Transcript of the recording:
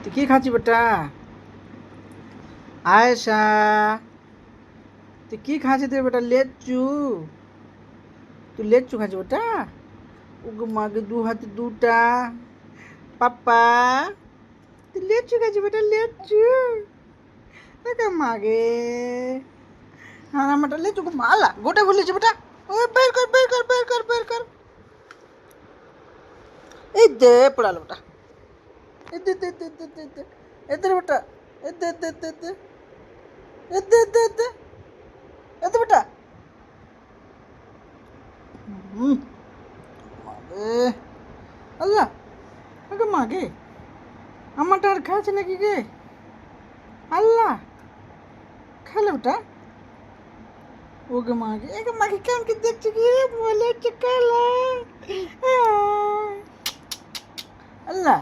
তুই কি খাচ্ছি বেটা? আয়েশা, তুই কি খাচ্ছিস রে বেটা? লেচু? তুই লেচু খাচ্ছিস বেটা? ওগো মাগে দু হাতে দুটা। পাপ্পা, তুই লেচু খাচ্ছিস বেটা? লেচু ওকে মাগে। হ্যাঁ আমারটা লেচু মালা গোটা খুলেছে বেটা। ও বের কর বের কর বের কর বের কর। এই দে পড়ালো বেটা। এই দে দে দে দে দে দে। এদের বেটা। এ দে দে দে দে। এ দে দে দে। এ দে বেটা। হুম মাগে। আল্লাহ, ওকে মাগে। আমারটা আর খাচ্ছে নাকি গে? আল্লাহ, খেলে ওটা। ওকে মাগে একে মাগে কেমন কি দেখছে কি বলে চিকালা। আল্লাহ